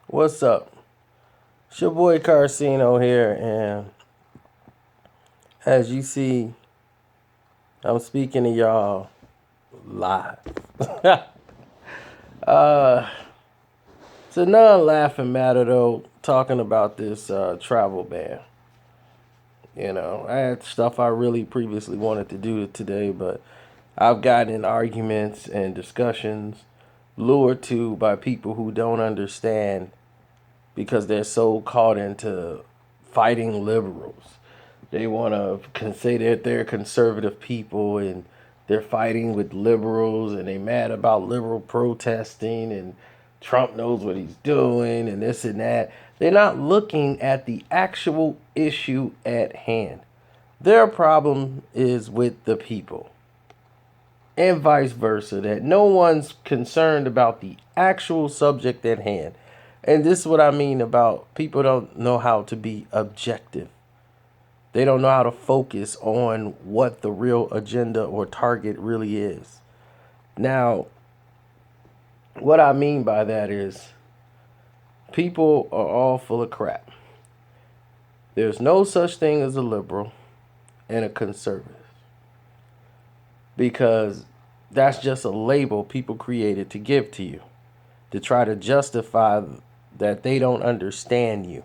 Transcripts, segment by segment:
What's up? It's your boy Karceno here, and as you see, I'm speaking to y'all live. uh, it's a non-laughing matter though, talking about this travel ban. I had stuff I really previously wanted to do today, but I've gotten in arguments and discussions lured to by people who don't understand because they're so caught into fighting liberals. They want to say that they're conservative people and they're fighting with liberals and they mad about liberal protesting and Trump knows what he's doing and this and that. They're not looking at the actual issue at hand. Their problem is with the people and vice versa, that no one's concerned about the actual subject at hand. And this is what I mean about people don't know how to be objective. They don't know how to focus on what the real agenda or target really is. Now, what I mean by that is people are all full of crap. There's no such thing as a liberal and a conservative, because that's just a label people created to give to you to try to justify that they don't understand you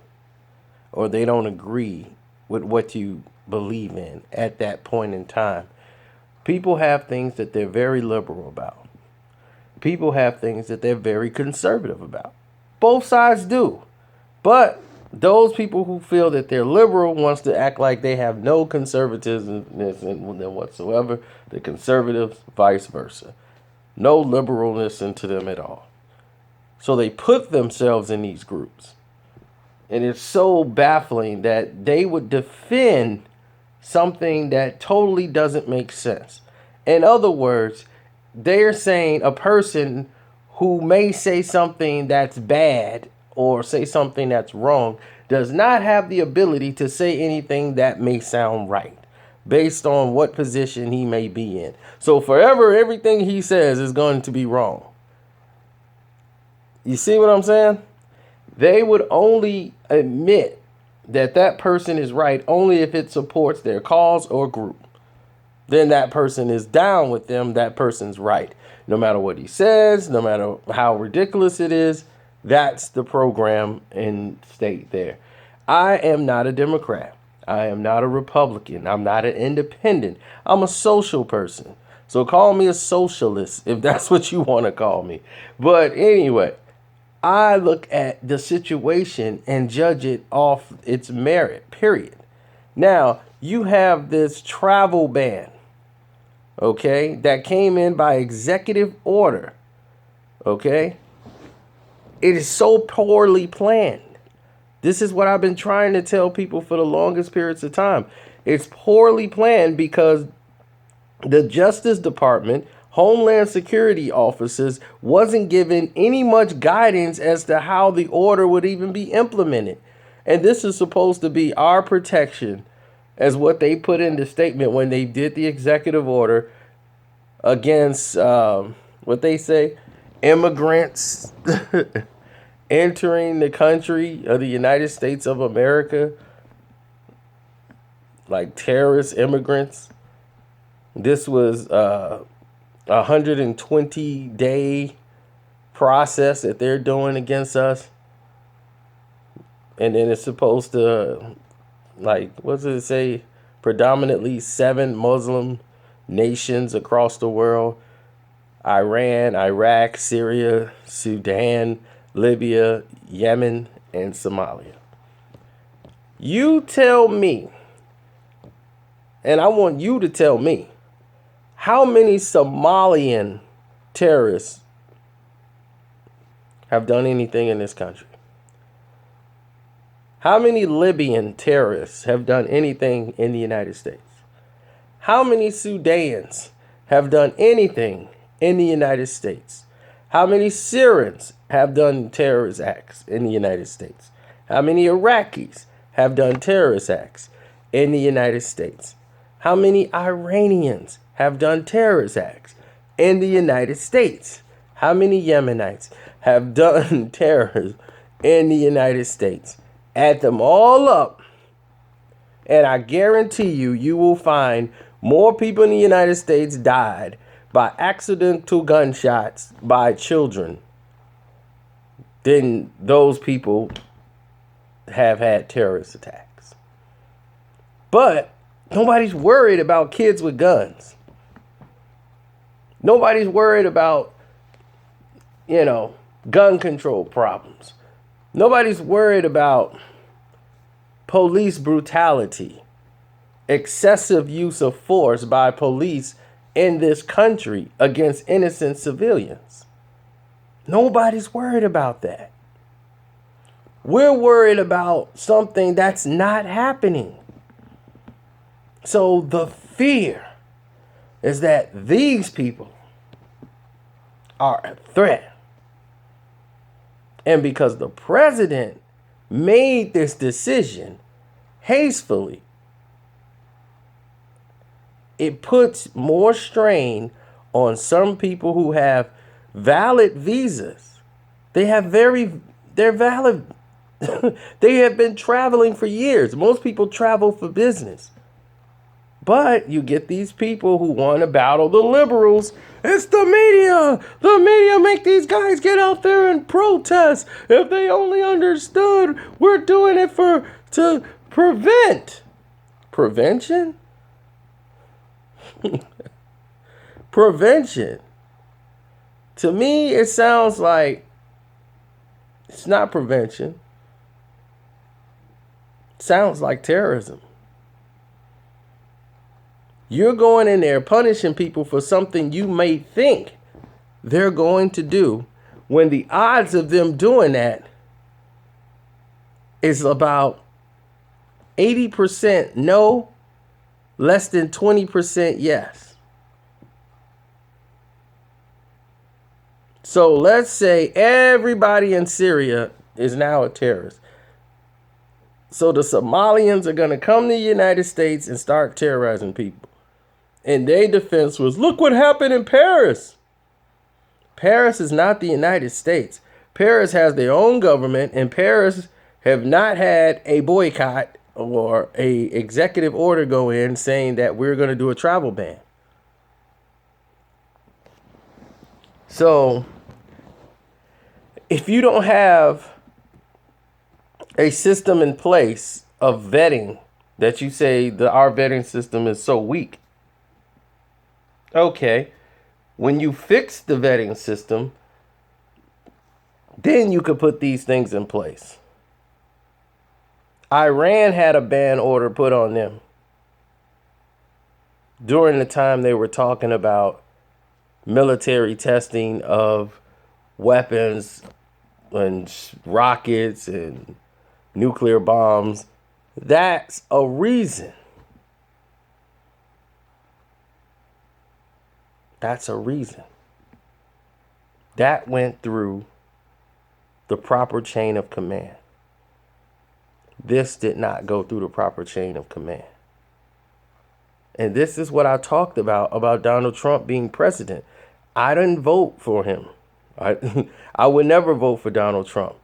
or they don't agree with what you believe in at that point in time. People have things that they're very liberal about. People have things that they're very conservative about. Both sides do. But those people who feel that they're liberal wants to act like they have no conservatism whatsoever. The conservatives, vice versa. No liberalness into them at all. So they put themselves in these groups. And it's so baffling that they would defend something that totally doesn't make sense. In other words, they're saying a person who may say something that's bad or say something that's wrong does not have the ability to say anything that may sound right based on what position he may be in. So forever, everything he says is going to be wrong. You see what I'm saying? They would only admit that that person is right only if it supports their cause or group. Then that person is down with them. That person's right. No matter what he says, no matter how ridiculous it is, that's the program and state there. I am not a Democrat. I am not a Republican. I'm not an independent. I'm a social person. So call me a socialist if that's what you want to call me. But anyway, I look at the situation and judge it off its merit, period. Now, you have this travel ban, okay, that came in by executive order, okay? It is so poorly planned. This is what I've been trying to tell people for the longest periods of time. It's poorly planned because the Justice Department, Homeland Security officers wasn't given any much guidance as to how the order would even be implemented. And this is supposed to be our protection, as what they put in the statement when they did the executive order against what they say, immigrants entering the country of the United States of America, like terrorist immigrants. This was 120-day process that they're doing against us. And then it's supposed to, like, what does it say? Predominantly 7 Muslim nations across the world: Iran, Iraq, Syria, Sudan, Libya, Yemen, and Somalia. You tell me, and I want you to tell me, how many Somalian terrorists have done anything in this country? How many Libyan terrorists have done anything in the United States? How many Sudanese have done anything in the United States? How many Syrians have done terrorist acts in the United States? How many Iraqis have done terrorist acts in the United States? How many Iranians have done terrorist acts in the United States? How many Yemenites have done terrorism in the United States. Add them all up, and I guarantee you, you will find more people in the United States died by accidental gunshots by children than those people have had terrorist attacks. But nobody's worried about kids with guns. Nobody's worried about, gun control problems. Nobody's worried about police brutality, excessive use of force by police in this country against innocent civilians. Nobody's worried about that. We're worried about something that's not happening. So the fear is that these people are a threat. And because the president made this decision hastily, it puts more strain on some people who have valid visas. They're valid. They have been traveling for years. Most people travel for business. But you get these people who want to battle the liberals. It's the media. The media make these guys get out there and protest. If they only understood, we're doing it to prevent. Prevention? Prevention. To me, it sounds like it's not prevention. It sounds like terrorism. You're going in there punishing people for something you may think they're going to do, when the odds of them doing that is about 80% no, less than 20% yes. So let's say everybody in Syria is now a terrorist. So the Somalians are going to come to the United States and start terrorizing people. And their defense was, look what happened in Paris. Paris is not the United States. Paris has their own government, and Paris have not had a boycott or a executive order go in saying that we're going to do a travel ban. So if you don't have a system in place of vetting, that you say that our vetting system is so weak. Okay, when you fix the vetting system, then you could put these things in place. Iran had a ban order put on them during the time they were talking about military testing of weapons and rockets and nuclear bombs. That's a reason. That's a reason. That went through the proper chain of command. This did not go through the proper chain of command. And this is what I talked about Donald Trump being president. I didn't vote for him. I would never vote for Donald Trump.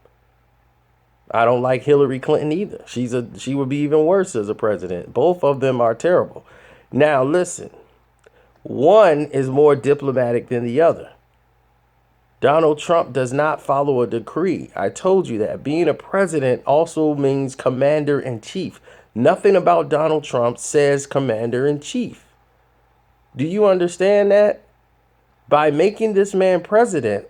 I don't like Hillary Clinton either. She would be even worse as a president. Both of them are terrible. Now listen. One is more diplomatic than the other. Donald Trump does not follow a decree. I told you that. Being a president also means commander-in-chief. Nothing about Donald Trump says commander-in-chief. Do you understand that? By making this man president,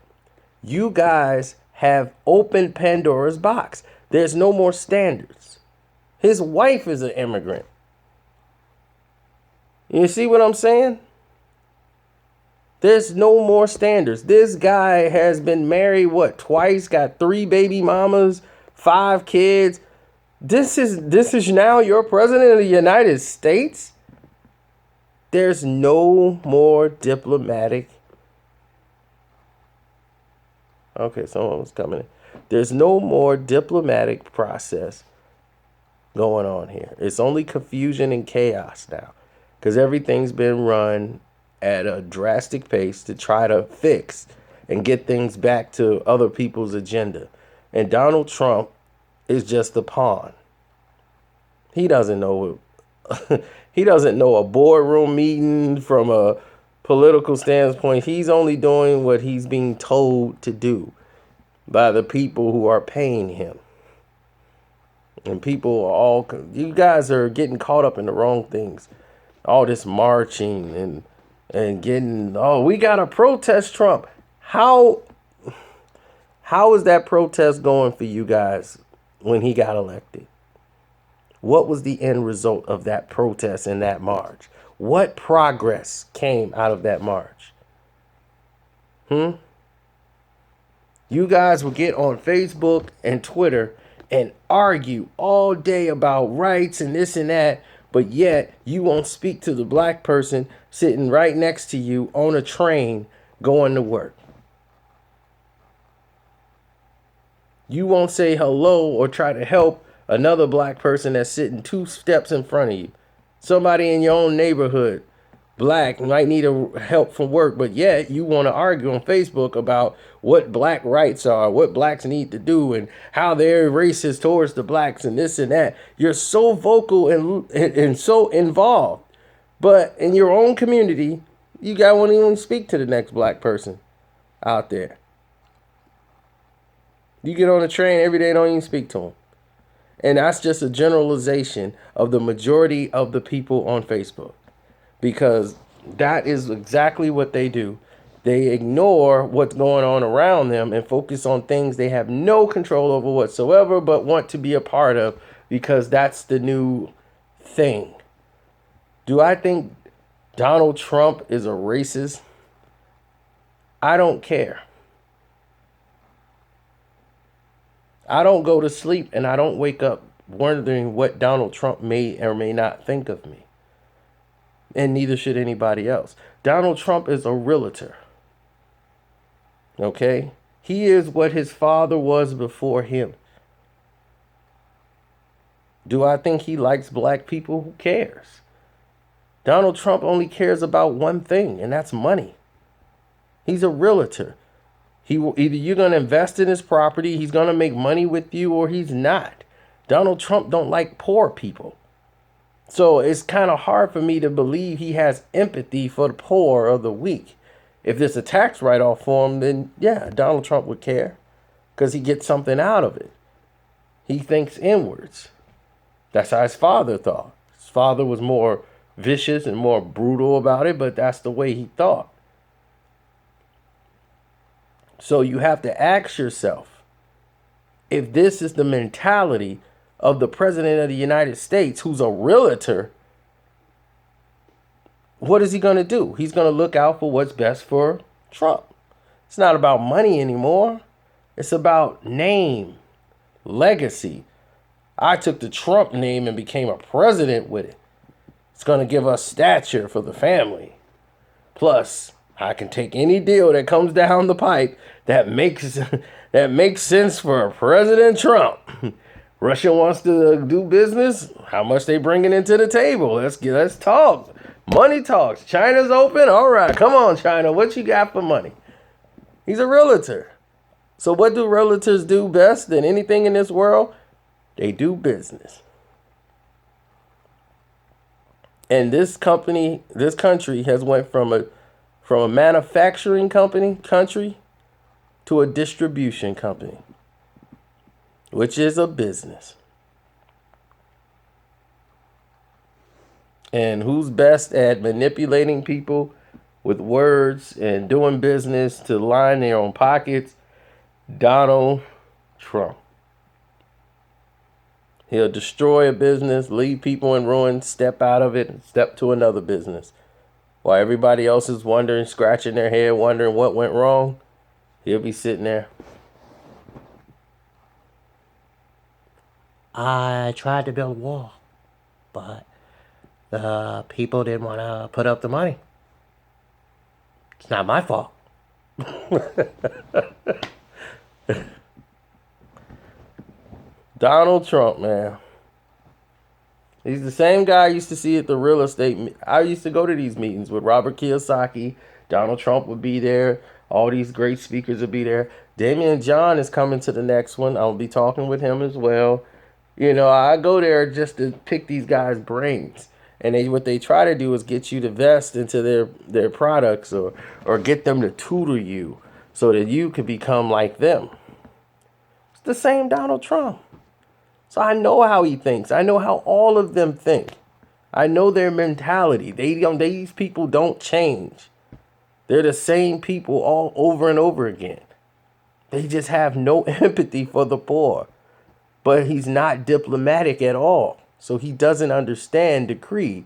you guys have opened Pandora's box. There's no more standards. His wife is an immigrant. You see what I'm saying? There's no more standards. This guy has been married, twice, got 3 baby mamas, 5 kids. This is now your president of the United States? There's no more diplomatic. Okay, someone was coming in. There's no more diplomatic process going on here. It's only confusion and chaos now, because everything's been run at a drastic pace to try to fix and get things back to other people's agenda. And Donald Trump is just a pawn. He doesn't know he doesn't know a boardroom meeting from a political standpoint. He's only doing what he's being told to do by the people who are paying him. And people are all, you guys are getting caught up in the wrong things. All this marching and getting, oh, we got to protest Trump. How is that protest going for you guys when he got elected? What was the end result of that protest and that march? What progress came out of that march? You guys will get on Facebook and Twitter and argue all day about rights and this and that, but yet you won't speak to the black person sitting right next to you on a train going to work. You won't say hello or try to help another black person that's sitting 2 steps in front of you. Somebody in your own neighborhood, black, might need help from work, but yet you want to argue on Facebook about what black rights are, what blacks need to do, and how they're racist towards the blacks and this and that. You're so vocal and so involved. But in your own community, you guys won't even speak to the next black person out there. You get on a train every day, don't even speak to them. And that's just a generalization of the majority of the people on Facebook, because that is exactly what they do. They ignore what's going on around them and focus on things they have no control over whatsoever, but want to be a part of because that's the new thing. Do I think Donald Trump is a racist? I don't care. I don't go to sleep and I don't wake up wondering what Donald Trump may or may not think of me. And neither should anybody else. Donald Trump is a realtor. Okay? He is what his father was before him. Do I think he likes black people? Who cares? Donald Trump only cares about one thing, and that's money. He's a realtor. He will, either you're going to invest in his property, he's going to make money with you, or he's not. Donald Trump don't like poor people. So it's kind of hard for me to believe he has empathy for the poor or the weak. If there's a tax write-off for him, then yeah, Donald Trump would care because he gets something out of it. He thinks inwards. That's how his father thought. His father was more vicious and more brutal about it, but that's the way he thought. So you have to ask yourself, if this is the mentality of the president of the United States, who's a realtor, what is he going to do? He's going to look out for what's best for Trump. It's not about money anymore. It's about name, legacy. I took the Trump name and became a president with it. It's going to give us stature for the family. Plus, I can take any deal that comes down the pipe that makes sense for President Trump. Russia wants to do business. How much they bringing into the table? Let's talk. Money talks. China's open. All right, come on, China. What you got for money? He's a realtor. So what do realtors do best than anything in this world? They do business. And this country has went from a manufacturing country to a distribution company, which is a business. And who's best at manipulating people with words and doing business to line their own pockets? Donald Trump. He'll destroy a business, leave people in ruin, step out of it, and step to another business. While everybody else is wondering, scratching their head, wondering what went wrong, he'll be sitting there. I tried to build a wall, but the people didn't want to put up the money. It's not my fault. Donald Trump, man. He's the same guy I used to see at the real estate. I used to go to these meetings with Robert Kiyosaki. Donald Trump would be there. All these great speakers would be there. Damian John is coming to the next one. I'll be talking with him as well. I go there just to pick these guys' brains. And what they try to do is get you to vest into their products, or get them to tutor you so that you could become like them. It's the same Donald Trump. So I know how he thinks. I know how all of them think. I know their mentality. These people don't change. They're the same people all over and over again. They just have no empathy for the poor. But he's not diplomatic at all. So he doesn't understand the creed.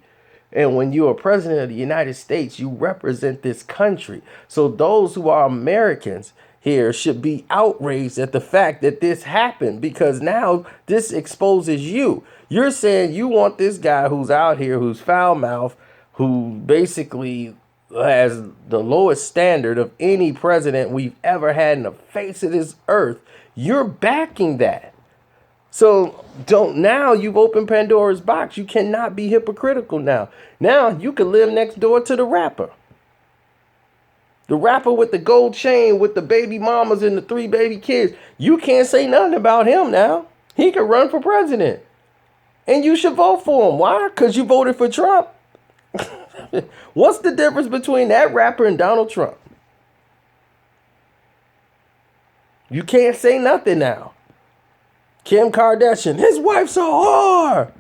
And when you're a president of the United States, you represent this country. So those who are Americans here should be outraged at the fact that this happened, because now this exposes you. You're saying you want this guy who's out here, who's foul-mouthed, who basically has the lowest standard of any president we've ever had in the face of this earth. You're backing that. So now you've opened Pandora's box. You cannot be hypocritical now. Now you can live next door to the rapper. The rapper with the gold chain, with the baby mamas and the 3 baby kids. You can't say nothing about him now. He could run for president. And you should vote for him. Why? Because you voted for Trump. What's the difference between that rapper and Donald Trump? You can't say nothing now. Kim Kardashian, his wife's a whore.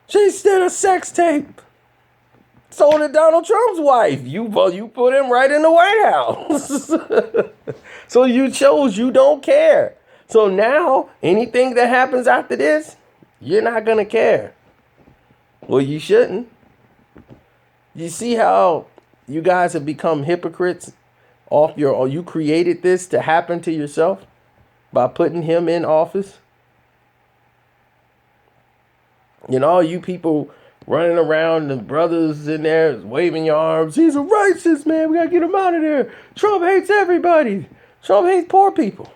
She did a sex tape. So did Donald Trump's wife. You put him right in the White House. So you chose, you don't care. So now anything that happens after this, you're not going to care. Well, you shouldn't. You see how you guys have become hypocrites you created this to happen to yourself by putting him in office? All you people running around, the brothers in there waving your arms. He's a racist, man. We got to get him out of there. Trump hates everybody. Trump hates poor people.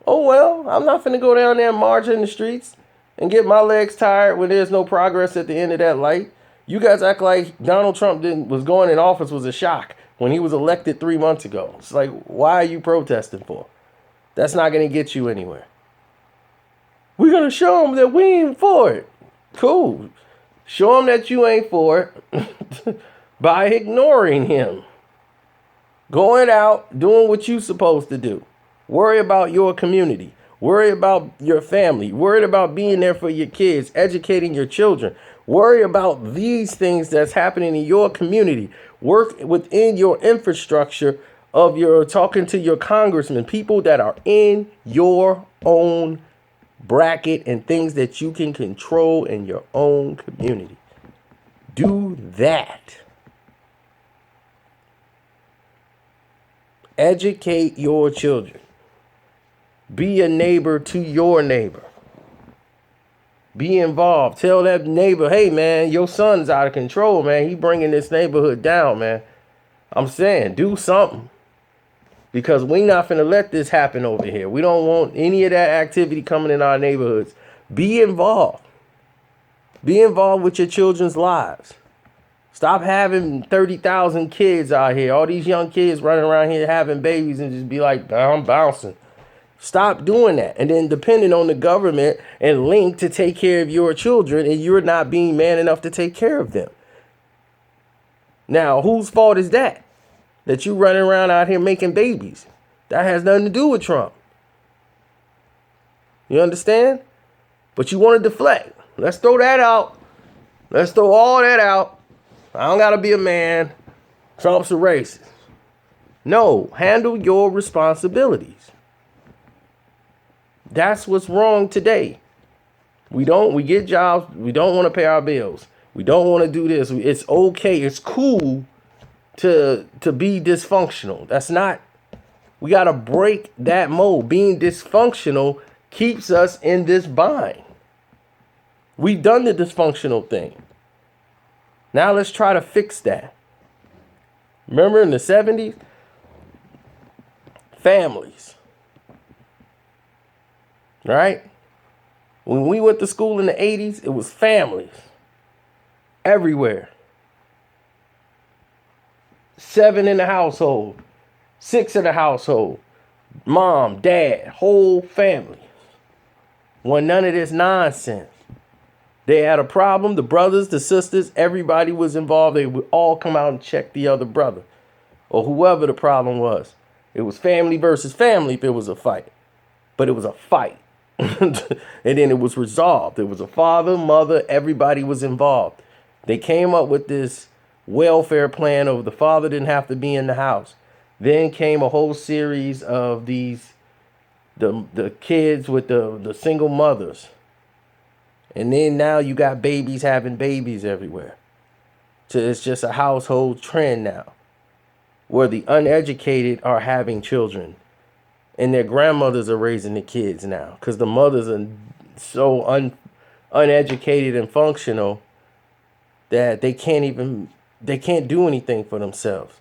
Oh, well, I'm not finna go down there and march in the streets and get my legs tired when there's no progress at the end of that light. You guys act like Donald Trump was going in office was a shock when he was elected 3 months ago. It's like, why are you protesting for? That's not going to get you anywhere. We're going to show them that we ain't for it. Cool. Show them that you ain't for it by ignoring him. Going out, doing what you're supposed to do. Worry about your community. Worry about your family. Worry about being there for your kids, educating your children. Worry about these things that's happening in your community. Work within your infrastructure of your talking to your congressmen, people that are in your own bracket and things that you can control in your own community. Do that. Educate your children. Be a neighbor to your neighbor. Be involved. Tell that neighbor, hey, man, your son's out of control, man. He bringing this neighborhood down, man. I'm saying, do something. Because we not finna let this happen over here. We don't want any of that activity coming in our neighborhoods. Be involved. Be involved with your children's lives. Stop having 30,000 kids out here. All these young kids running around here having babies and just be like, I'm bouncing. Stop doing that. And then depending on the government and link to take care of your children, and you're not being man enough to take care of them. Now, whose fault is that? That you running around out here making babies. That has nothing to do with Trump. You understand? But you want to deflect. Let's throw that out. Let's throw all that out. I don't got to be a man. Trump's a racist. No, handle your responsibilities. That's what's wrong today. We get jobs. We don't want to pay our bills. We don't want to do this. It's okay. It's cool to be dysfunctional. That's not, we got to break that mold. Being dysfunctional keeps us in this bind. We've done the dysfunctional thing. Now let's try to fix that. Remember in the 70s? Families. Right? When we went to school in the 80s, it was families. Everywhere. 7 in the household. 6 in the household. Mom, dad, whole family. Want none of this nonsense. They had a problem, the brothers, the sisters, everybody was involved. They would all come out and check the other brother or whoever the problem was. It was family versus family if it was a fight. But it was a fight. And then it was resolved. It was a father, mother, everybody was involved. They came up with this welfare plan of the father didn't have to be in the house. Then came a whole series of the kids with the single mothers. And then now you got babies having babies everywhere. So it's just a household trend now where the uneducated are having children and their grandmothers are raising the kids now because the mothers are so uneducated and functional that they can't do anything for themselves.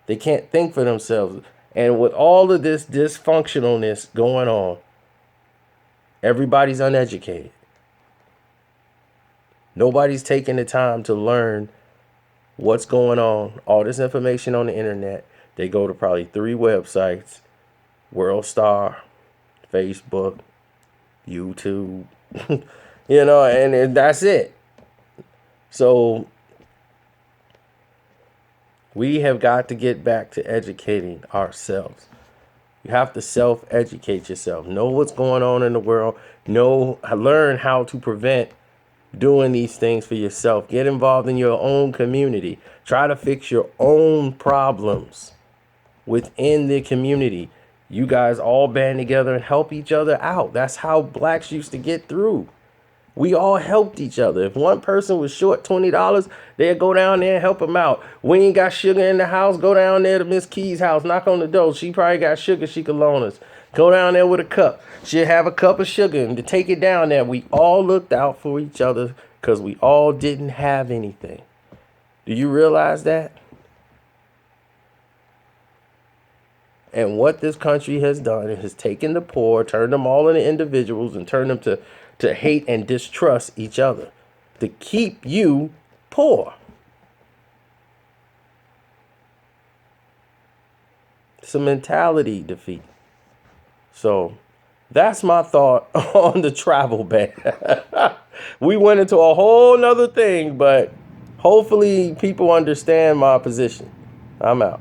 They can't think for themselves. And with all of this dysfunctionalness going on, everybody's uneducated. Nobody's taking the time to learn what's going on. All this information on the internet. They go to probably 3 websites: World Star, Facebook, YouTube, and that's it. So we have got to get back to educating ourselves. You have to self-educate yourself. Know what's going on in the world. Learn how to prevent doing these things for yourself. Get involved in your own community. Try to fix your own problems within the community. You guys all band together and help each other out. That's how blacks used to get through. We all helped each other. If one person was short $20, they'd go down there and help them out. We ain't got sugar in the house. Go down there to Miss Key's house. Knock on the door. She probably got sugar she could loan us. Go down there with a cup. She'll have a cup of sugar and to take it down there. We all looked out for each other because we all didn't have anything. Do you realize that? And what this country has done is taken the poor, turned them all into individuals, and turned them to hate and distrust each other to keep you poor. It's a mentality defeat. So that's my thought on the travel ban. We went into a whole nother thing, but hopefully people understand my position. I'm out.